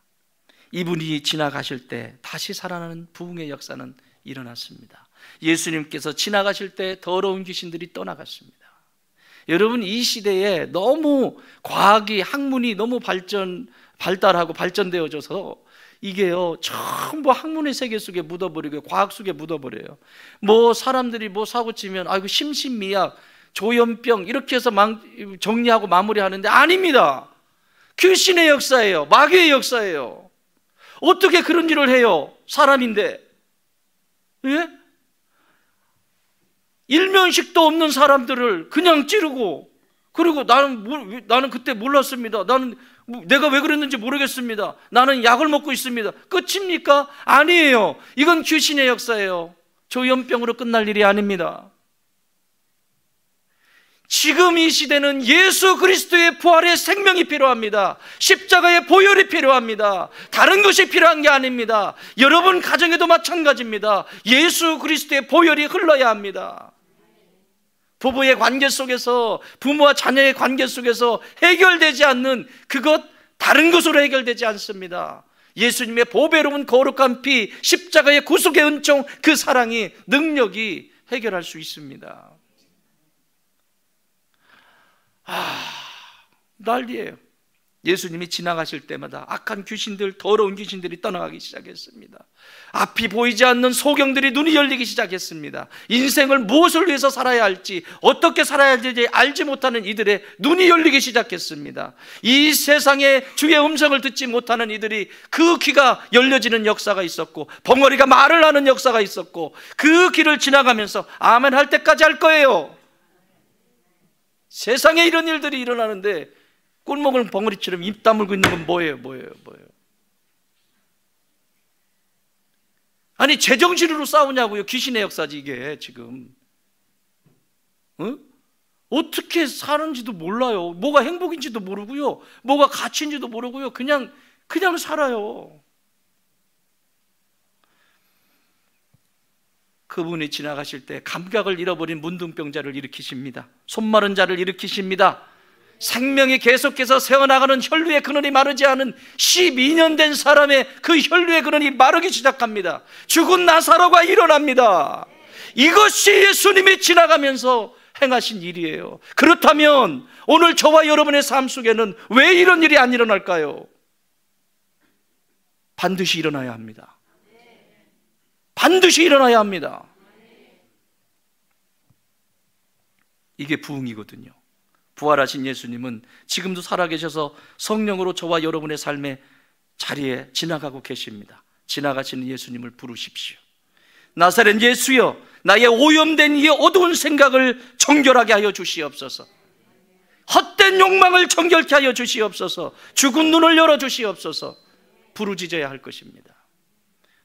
이분이 지나가실 때 다시 살아나는 부흥의 역사는 일어났습니다. 예수님께서 지나가실 때 더러운 귀신들이 떠나갔습니다. 여러분, 이 시대에 너무 과학이, 학문이 너무 발달하고 발전되어져서 이게요 전부 학문의 세계 속에 묻어버리고 과학 속에 묻어버려요. 뭐 사람들이 뭐 사고치면 아이고 심신미약, 조현병 이렇게 해서 정리하고 마무리하는데 아닙니다. 귀신의 역사예요. 마귀의 역사예요. 어떻게 그런 일을 해요? 사람인데. 예? 일면식도 없는 사람들을 그냥 찌르고, 그리고 나는 그때 몰랐습니다, 나는 내가 왜 그랬는지 모르겠습니다, 나는 약을 먹고 있습니다. 끝입니까? 아니에요. 이건 귀신의 역사예요. 조현병으로 끝날 일이 아닙니다. 지금 이 시대는 예수 그리스도의 부활의 생명이 필요합니다. 십자가의 보혈이 필요합니다. 다른 것이 필요한 게 아닙니다. 여러분 가정에도 마찬가지입니다. 예수 그리스도의 보혈이 흘러야 합니다. 부부의 관계 속에서, 부모와 자녀의 관계 속에서 해결되지 않는 그것, 다른 것으로 해결되지 않습니다. 예수님의 보배로운 거룩한 피, 십자가의 구속의 은총, 그 사랑이, 능력이 해결할 수 있습니다. 난리예요. 예수님이 지나가실 때마다 악한 귀신들, 더러운 귀신들이 떠나가기 시작했습니다. 앞이 보이지 않는 소경들이 눈이 열리기 시작했습니다. 인생을 무엇을 위해서 살아야 할지, 어떻게 살아야 할지 알지 못하는 이들의 눈이 열리기 시작했습니다. 이 세상에 주의 음성을 듣지 못하는 이들이 그 귀가 열려지는 역사가 있었고, 벙어리가 말을 하는 역사가 있었고, 그 길을 지나가면서 아멘 할 때까지 할 거예요. 세상에 이런 일들이 일어나는데 꿀먹을 벙어리처럼 입 다물고 있는 건 뭐예요? 아니 제정신으로 싸우냐고요. 귀신의 역사지 이게 지금. 어? 어떻게 사는지도 몰라요. 뭐가 행복인지도 모르고요, 뭐가 가치인지도 모르고요, 그냥 살아요. 그분이 지나가실 때 감각을 잃어버린 문둥병자를 일으키십니다. 손마른 자를 일으키십니다. 생명이 계속해서 새어나가는 혈류의 근원이 마르지 않은 12년 된 사람의 그 혈류의 근원이 마르기 시작합니다. 죽은 나사로가 일어납니다. 이것이 예수님이 지나가면서 행하신 일이에요. 그렇다면 오늘 저와 여러분의 삶 속에는 왜 이런 일이 안 일어날까요? 반드시 일어나야 합니다. 반드시 일어나야 합니다. 이게 부흥이거든요. 부활하신 예수님은 지금도 살아계셔서 성령으로 저와 여러분의 삶의 자리에 지나가고 계십니다. 지나가시는 예수님을 부르십시오. 나사렛 예수여, 나의 오염된 이 어두운 생각을 정결하게 하여 주시옵소서. 헛된 욕망을 정결케 하여 주시옵소서. 죽은 눈을 열어 주시옵소서. 부르짖어야 할 것입니다.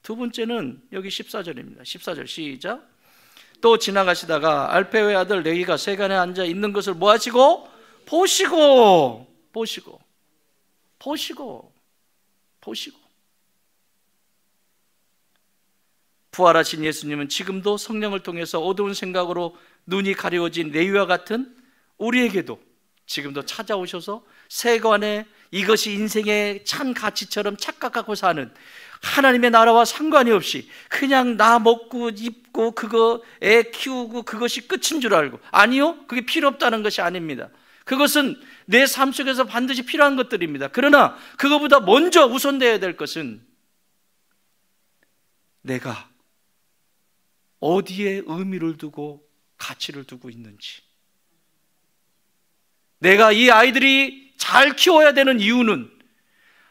두 번째는 여기 14절입니다. 14절 시작. 또 지나가시다가 알페오의 아들 레위가 세간에 앉아 있는 것을 뭐 하시고? 보시고. 부활하신 예수님은 지금도 성령을 통해서 어두운 생각으로 눈이 가려워진 레위와 같은 우리에게도 지금도 찾아오셔서 세간에 이것이 인생의 참 가치처럼 착각하고 사는, 하나님의 나라와 상관이 없이 그냥 나 먹고 입고 그거 애 키우고 그것이 끝인 줄 알고, 아니요, 그게 필요 없다는 것이 아닙니다. 그것은 내 삶 속에서 반드시 필요한 것들입니다. 그러나 그것보다 먼저 우선되어야 될 것은 내가 어디에 의미를 두고 가치를 두고 있는지. 내가 이 아이들이 잘 키워야 되는 이유는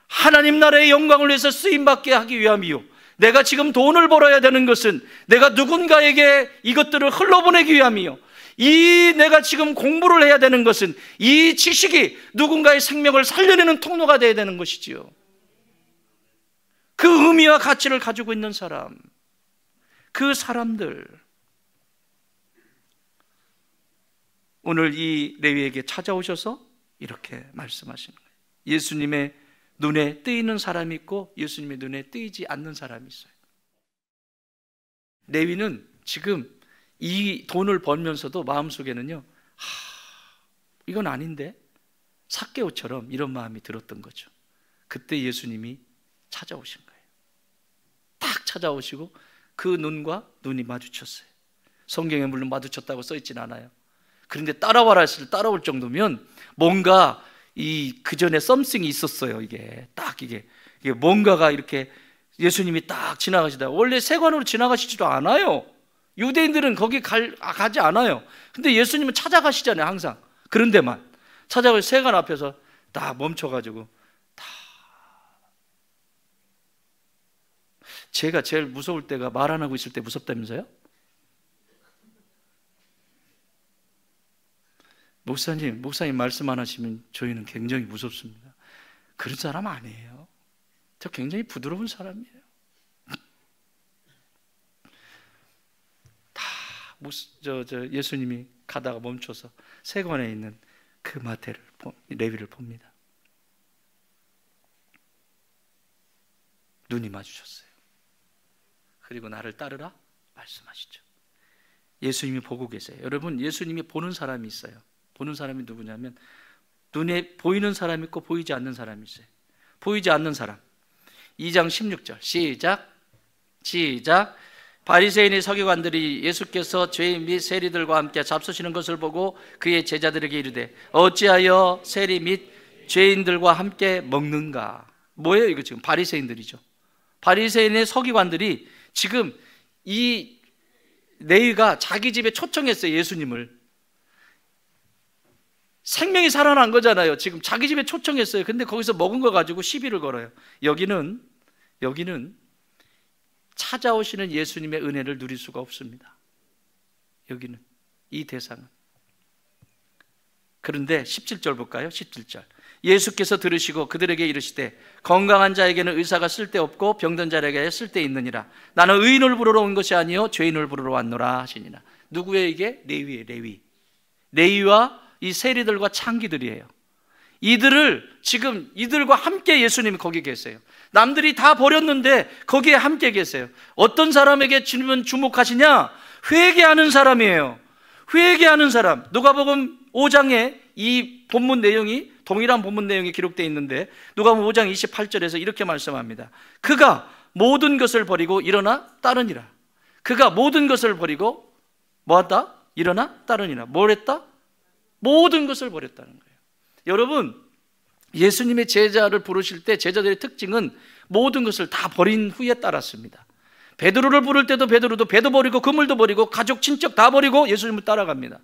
하나님 나라의 영광을 위해서 쓰임받게 하기 위함이요, 내가 지금 돈을 벌어야 되는 것은 내가 누군가에게 이것들을 흘러보내기 위함이요, 내가 지금 공부를 해야 되는 것은 이 지식이 누군가의 생명을 살려내는 통로가 되어야 되는 것이지요. 그 의미와 가치를 가지고 있는 사람, 그 사람들, 오늘 이 레위에게 찾아오셔서 이렇게 말씀하시는 거예요. 예수님의 눈에 뜨이는 사람이 있고 예수님의 눈에 뜨이지 않는 사람이 있어요. 레위는 지금 이 돈을 벌면서도 마음속에는요, 이건 아닌데, 삭개오처럼 이런 마음이 들었던 거죠. 그때 예수님이 찾아오신 거예요. 딱 찾아오시고 그 눈과 눈이 마주쳤어요. 성경에 물론 마주쳤다고 써있진 않아요. 그런데 따라와라 했을 때 따라올 정도면 뭔가 그 전에 썸씽이 있었어요. 이게 뭔가가 이렇게 예수님이 딱 지나가시다. 원래 세관으로 지나가시지도 않아요. 유대인들은 거기 가지 않아요. 근데 예수님은 찾아가시잖아요. 항상 그런 데만 찾아가서 세관 앞에서 딱 멈춰가지고 제가 제일 무서울 때가 말 안 하고 있을 때 무섭다면서요? 목사님 말씀 안 하시면 저희는 굉장히 무섭습니다. 그런 사람 아니에요. 저 굉장히 부드러운 사람이에요. 예수님이 가다가 멈춰서 세관에 있는 그 레위를 봅니다. 눈이 마주쳤어요. 그리고 나를 따르라 말씀하시죠. 예수님이 보고 계세요. 여러분, 예수님이 보는 사람이 있어요. 보는 사람이 누구냐면 눈에 보이는 사람이 있고 보이지 않는 사람이 있어요. 보이지 않는 사람, 2장 16절 시작. 바리새인의 서기관들이 예수께서 죄인 및 세리들과 함께 잡수시는 것을 보고 그의 제자들에게 이르되 어찌하여 세리 및 죄인들과 함께 먹는가? 뭐예요 이거? 지금 바리새인들이죠. 바리새인의 서기관들이 지금 이 레위가 자기 집에 초청했어요. 예수님을. 생명이 살아난 거잖아요. 지금 자기 집에 초청했어요. 근데 거기서 먹은 거 가지고 시비를 걸어요. 여기는 찾아오시는 예수님의 은혜를 누릴 수가 없습니다. 여기는, 이 대상은. 그런데 17절 볼까요? 17절. 예수께서 들으시고 그들에게 이르시되 건강한 자에게는 의사가 쓸데없고 병든 자에게 쓸데있느니라. 나는 의인을 부르러 온 것이 아니요 죄인을 부르러 왔노라 하시니라. 누구예요 이게? 레위예요. 레위. 레위와 이 세리들과 창기들이에요. 이들과 함께 예수님이 거기 계세요. 남들이 다 버렸는데 거기에 함께 계세요. 어떤 사람에게 주님은 주목하시냐? 회개하는 사람이에요. 회개하는 사람. 누가복음 5장에 이 본문 내용이, 동일한 본문 내용이 기록되어 있는데 누가복음 5장 28절에서 이렇게 말씀합니다. 그가 모든 것을 버리고 일어나 따르니라. 그가 모든 것을 버리고 뭐하다? 일어나 따르니라. 뭘 했다? 모든 것을 버렸다는 거예요. 여러분, 예수님의 제자를 부르실 때 제자들의 특징은 모든 것을 다 버린 후에 따랐습니다. 베드로를 부를 때도 베드로도 배도 버리고 그물도 버리고 가족 친척 다 버리고 예수님을 따라갑니다.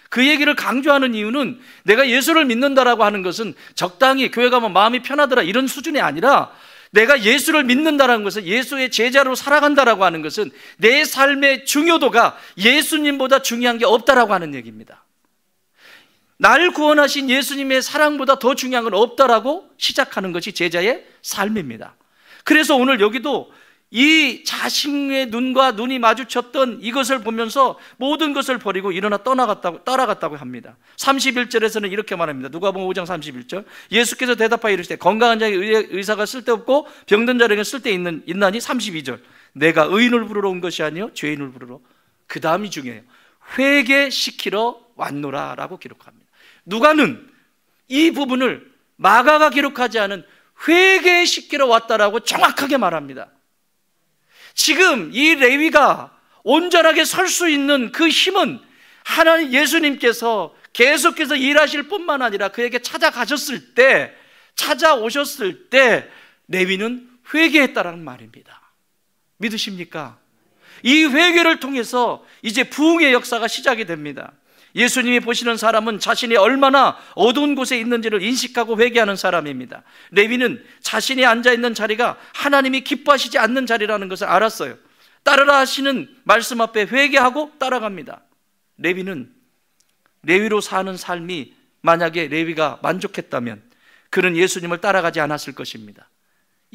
그 얘기를 강조하는 이유는 내가 예수를 믿는다라고 하는 것은 적당히 교회 가면 마음이 편하더라 이런 수준이 아니라, 내가 예수를 믿는다라는 것은, 예수의 제자로 살아간다라고 하는 것은 내 삶의 중요도가 예수님보다 중요한 게 없다라고 하는 얘기입니다. 날 구원하신 예수님의 사랑보다 더 중요한 건 없다라고 시작하는 것이 제자의 삶입니다. 그래서 오늘 여기도 이 자신의 눈과 눈이 마주쳤던 이것을 보면서 모든 것을 버리고 일어나 따라갔다고 합니다. 31절에서는 이렇게 말합니다. 누가복음 5장 31절. 예수께서 대답하여 이르시되 건강한 자에게 의사가 쓸데없고 병든 자에게 쓸데있나니. 32절. 내가 의인을 부르러 온 것이 아니요 죄인을 부르러. 그 다음이 중요해요. 회개시키러 왔노라 라고 기록합니다. 누가는 이 부분을 마가가 기록하지 않은 회개시키러 왔다라고 정확하게 말합니다. 지금 이 레위가 온전하게 설 수 있는 그 힘은 하나님 예수님께서 계속해서 일하실 뿐만 아니라 그에게 찾아오셨을 때 레위는 회개했다라는 말입니다. 믿으십니까? 이 회개를 통해서 이제 부흥의 역사가 시작이 됩니다. 예수님이 보시는 사람은 자신이 얼마나 어두운 곳에 있는지를 인식하고 회개하는 사람입니다. 레위는 자신이 앉아있는 자리가 하나님이 기뻐하시지 않는 자리라는 것을 알았어요. 따르라 하시는 말씀 앞에 회개하고 따라갑니다. 레위로 사는 삶이, 만약에 레위가 만족했다면 그는 예수님을 따라가지 않았을 것입니다.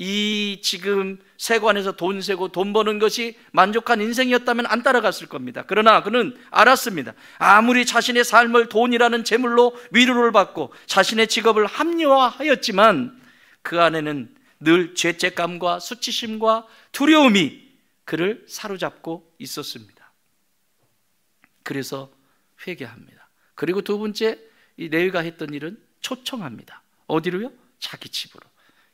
이 지금 세관에서 돈 세고 돈 버는 것이 만족한 인생이었다면 안 따라갔을 겁니다. 그러나 그는 알았습니다. 아무리 자신의 삶을 돈이라는 재물로 위로를 받고 자신의 직업을 합리화하였지만 그 안에는 늘 죄책감과 수치심과 두려움이 그를 사로잡고 있었습니다. 그래서 회개합니다. 그리고 두 번째, 이 레위가 했던 일은 초청합니다. 어디로요? 자기 집으로.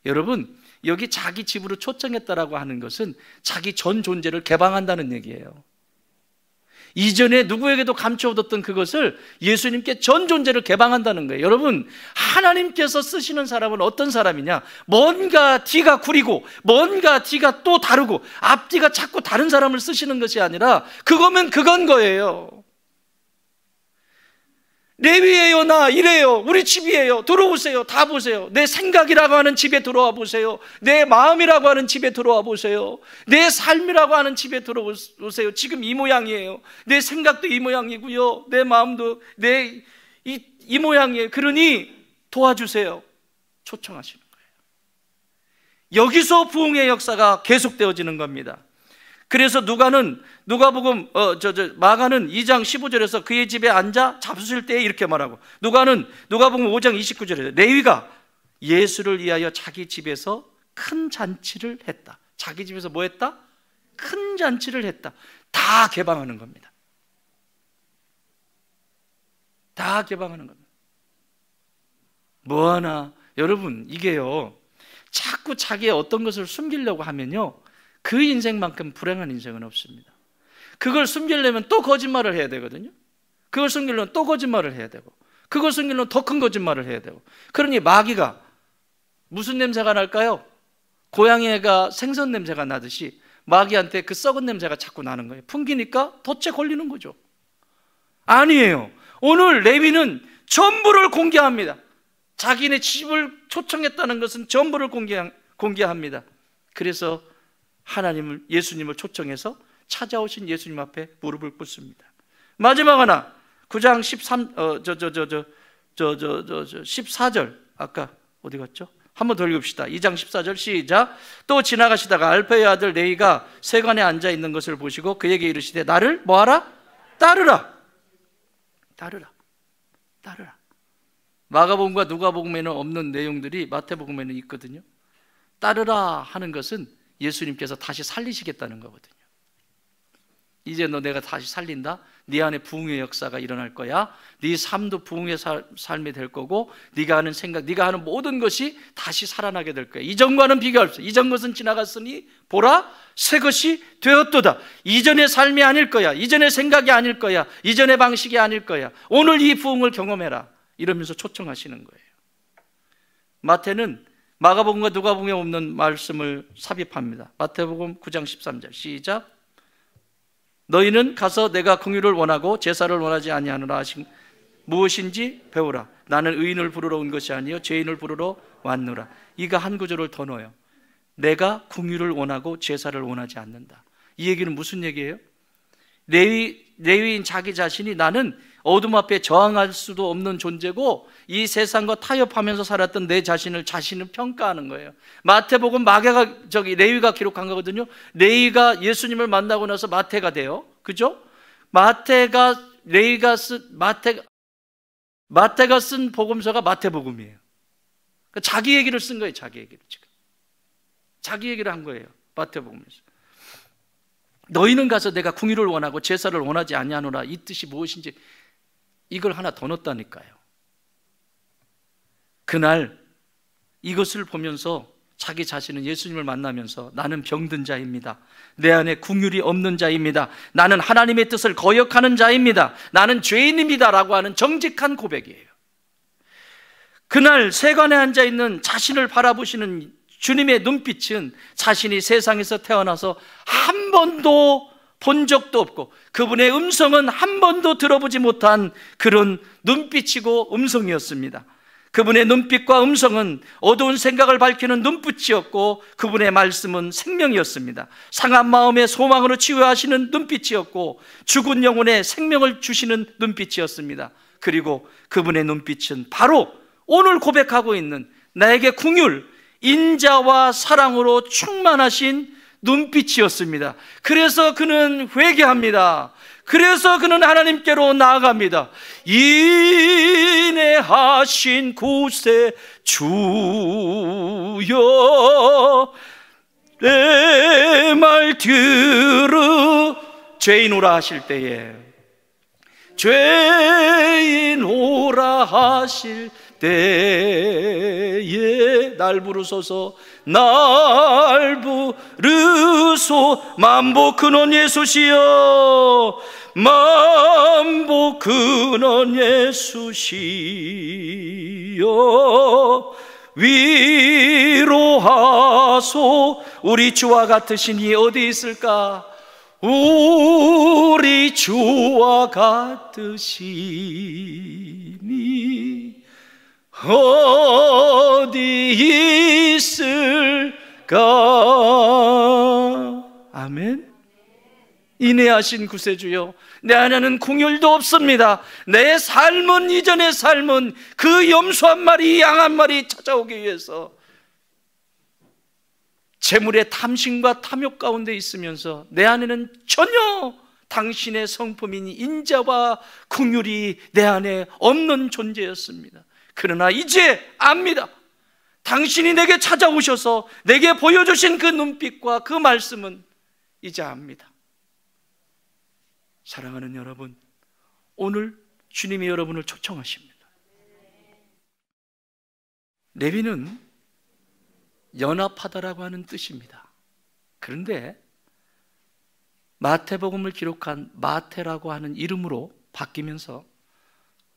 여러분, 여기 자기 집으로 초청했다라고 하는 것은 자기 전 존재를 개방한다는 얘기예요. 이전에 누구에게도 감춰뒀던 그것을 예수님께 전 존재를 개방한다는 거예요. 여러분, 하나님께서 쓰시는 사람은 어떤 사람이냐? 뭔가 뒤가 구리고 뭔가 뒤가 또 다르고 앞뒤가 자꾸 다른 사람을 쓰시는 것이 아니라 그거면 그건 거예요. 레위예요, 나 이래요, 우리 집이에요, 들어오세요, 다 보세요. 내 생각이라고 하는 집에 들어와 보세요. 내 마음이라고 하는 집에 들어와 보세요. 내 삶이라고 하는 집에 들어오세요. 지금 이 모양이에요. 내 생각도 이 모양이고요, 내 마음도 이 모양이에요. 그러니 도와주세요. 초청하시는 거예요. 여기서 부흥의 역사가 계속되어지는 겁니다. 그래서 마가는 2장 15절에서 그의 집에 앉아 잡수실 때 이렇게 말하고, 누가복음 5장 29절에 레위가 예수를 위하여 자기 집에서 큰 잔치를 했다. 자기 집에서 뭐 했다? 큰 잔치를 했다. 다 개방하는 겁니다. 다 개방하는 겁니다. 뭐하나, 여러분, 이게요, 자꾸 자기의 어떤 것을 숨기려고 하면요, 그 인생만큼 불행한 인생은 없습니다. 그걸 숨기려면 또 거짓말을 해야 되거든요. 그걸 숨기려면 또 거짓말을 해야 되고, 그걸 숨기려면 더 큰 거짓말을 해야 되고. 그러니 마귀가 무슨 냄새가 날까요? 고양이가 생선 냄새가 나듯이 마귀한테 그 썩은 냄새가 자꾸 나는 거예요. 풍기니까 덫에 걸리는 거죠. 아니에요. 오늘 레위는 전부를 공개합니다. 자기네 집을 초청했다는 것은 전부를 공개합니다. 그래서 예수님을 초청해서 찾아오신 예수님 앞에 무릎을 꿇습니다. 마지막 하나, 9장 14절. 아까 어디 갔죠? 한번 더 읽읍시다. 2장 14절 시작. 또 지나가시다가 알페의 아들 레위가 세관에 앉아 있는 것을 보시고 그에게 이르시되 나를 뭐하라? 따르라. 따르라. 마가복음과 누가복음에는 없는 내용들이 마태복음에는 있거든요. 따르라 하는 것은 예수님께서 다시 살리시겠다는 거거든요. 이제 너 내가 다시 살린다. 네 안에 부흥의 역사가 일어날 거야. 네 삶도 부흥의 삶이 될 거고, 네가 하는 생각, 네가 하는 모든 것이 다시 살아나게 될 거야. 이전과는 비교할 수 없어. 이전 것은 지나갔으니 보라, 새 것이 되었도다. 이전의 삶이 아닐 거야. 이전의 생각이 아닐 거야. 이전의 방식이 아닐 거야. 오늘 이 부흥을 경험해라. 이러면서 초청하시는 거예요. 마태는 마가복음과 누가복음에 없는 말씀을 삽입합니다. 마태복음 9장 13절 시작. 너희는 가서 내가 긍휼을 원하고 제사를 원하지 아니하노라 하신 무엇인지 배우라. 나는 의인을 부르러 온 것이 아니요 죄인을 부르러 왔노라. 이가 한 구절을 더 넣어요. 내가 긍휼을 원하고 제사를 원하지 않는다. 이 얘기는 무슨 얘기예요? 레위인 자기 자신이 나는 어둠 앞에 저항할 수도 없는 존재고 이 세상과 타협하면서 살았던 내 자신을 평가하는 거예요. 마태복음 레위가 기록한 거거든요. 레위가 예수님을 만나고 나서 마태가 돼요. 그죠? 마태가 쓴 복음서가 마태복음이에요. 그러니까 자기 얘기를 쓴 거예요. 자기 얘기를 한 거예요. 마태복음에서. 너희는 가서 내가 긍휼을 원하고 제사를 원하지 아니하노라. 이 뜻이 무엇인지 이걸 하나 더 넣었다니까요. 그날 이것을 보면서 자기 자신은 예수님을 만나면서 나는 병든 자입니다. 내 안에 긍휼이 없는 자입니다. 나는 하나님의 뜻을 거역하는 자입니다. 나는 죄인입니다 라고 하는 정직한 고백이에요. 그날 세관에 앉아있는 자신을 바라보시는 주님의 눈빛은 자신이 세상에서 태어나서 한 번도 본 적도 없고 그분의 음성은 한 번도 들어보지 못한 그런 눈빛이고 음성이었습니다. 그분의 눈빛과 음성은 어두운 생각을 밝히는 눈빛이었고 그분의 말씀은 생명이었습니다. 상한 마음의 소망으로 치유하시는 눈빛이었고 죽은 영혼에 생명을 주시는 눈빛이었습니다. 그리고 그분의 눈빛은 바로 오늘 고백하고 있는 나에게 긍휼, 인자와 사랑으로 충만하신 눈빛이었습니다. 그래서 그는 회개합니다. 그래서 그는 하나님께로 나아갑니다. 인내하신 구세 주여 내 말 들으 죄인 오라 하실 때에 죄인 오라 하실 때에 날 부르소서 날 부르소 만복 근원 예수시여 만복 근원 예수시여 위로하소 우리 주와 같으시니 어디 있을까 우리 주와 같으시니 어디 있을까. 아멘. 인내하신 구세주여 내 안에는 긍휼도 없습니다. 내 삶은 이전의 삶은 그 염소 한 마리 양 한 마리 찾아오기 위해서 재물의 탐심과 탐욕 가운데 있으면서 내 안에는 전혀 당신의 성품인 인자와 긍휼이 내 안에 없는 존재였습니다. 그러나 이제 압니다. 당신이 내게 찾아오셔서 내게 보여주신 그 눈빛과 그 말씀은 이제 압니다. 사랑하는 여러분, 오늘 주님이 여러분을 초청하십니다. 레위는 연합하다라고 하는 뜻입니다. 그런데 마태복음을 기록한 마태라고 하는 이름으로 바뀌면서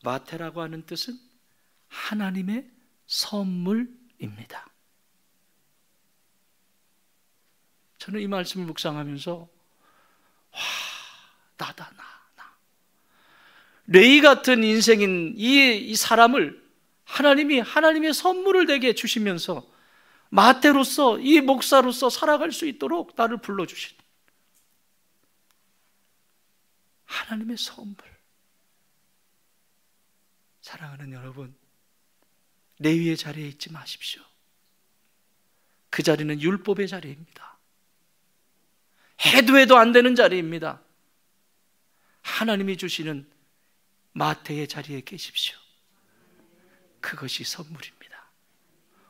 마태라고 하는 뜻은 하나님의 선물입니다. 저는 이 말씀을 묵상하면서 와, 나다 나. 레위 같은 인생인 이 사람을 하나님이 하나님의 선물을 내게 주시면서 마태로서 이 목사로서 살아갈 수 있도록 나를 불러주신 하나님의 선물. 사랑하는 여러분, 레위의 자리에 있지 마십시오. 그 자리는 율법의 자리입니다. 해도 안 되는 자리입니다. 하나님이 주시는 마태의 자리에 계십시오. 그것이 선물입니다.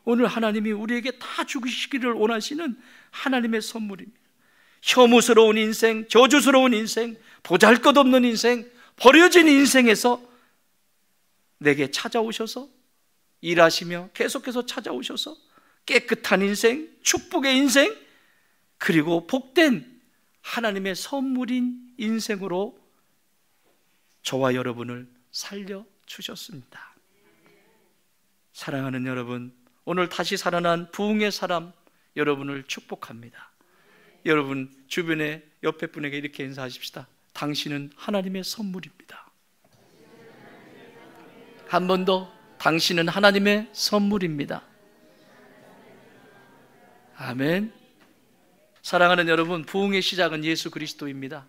오늘 하나님이 우리에게 다 주시기를 원하시는 하나님의 선물입니다. 혐오스러운 인생, 저주스러운 인생, 보잘것없는 인생, 버려진 인생에서 내게 찾아오셔서 일하시며 계속해서 찾아오셔서 깨끗한 인생, 축복의 인생, 그리고 복된 하나님의 선물인 인생으로 저와 여러분을 살려주셨습니다. 사랑하는 여러분, 오늘 다시 살아난 부흥의 사람 여러분을 축복합니다. 여러분 주변에 옆에 분에게 이렇게 인사하십시다. 당신은 하나님의 선물입니다. 한 번 더, 당신은 하나님의 선물입니다. 아멘. 사랑하는 여러분, 부흥의 시작은 예수 그리스도입니다.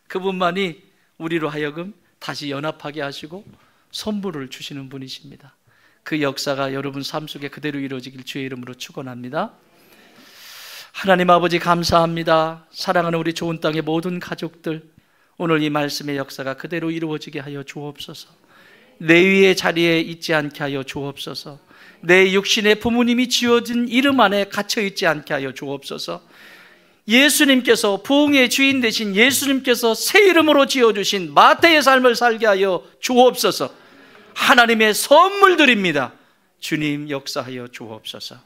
그분만이 우리로 하여금 다시 연합하게 하시고 선물을 주시는 분이십니다. 그 역사가 여러분 삶 속에 그대로 이루어지길 주의 이름으로 축원합니다. 하나님 아버지 감사합니다. 사랑하는 우리 좋은 땅의 모든 가족들, 오늘 이 말씀의 역사가 그대로 이루어지게 하여 주옵소서. 레위의 자리에 있지 않게 하여 주옵소서. 내 육신의 부모님이 지어진 이름 안에 갇혀 있지 않게 하여 주옵소서. 예수님께서, 부흥의 주인 되신 예수님께서 새 이름으로 지어주신 마태의 삶을 살게 하여 주옵소서. 하나님의 선물들입니다. 주님 역사하여 주옵소서.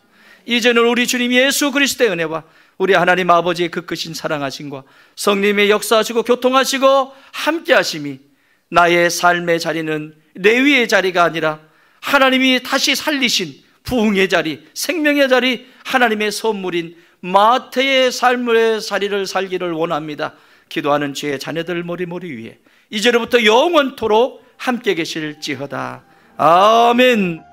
이제는 우리 주님 예수 그리스도의 은혜와 우리 하나님 아버지의 그 크신 사랑하심과 성령님의 역사하시고 교통하시고 함께하심이, 나의 삶의 자리는 레위의 자리가 아니라 하나님이 다시 살리신 부흥의 자리, 생명의 자리, 하나님의 선물인 마태의 삶의 자리를 살기를 원합니다. 기도하는 주의 자녀들 머리 위에 이제로부터 영원토록 함께 계실지어다. 아멘.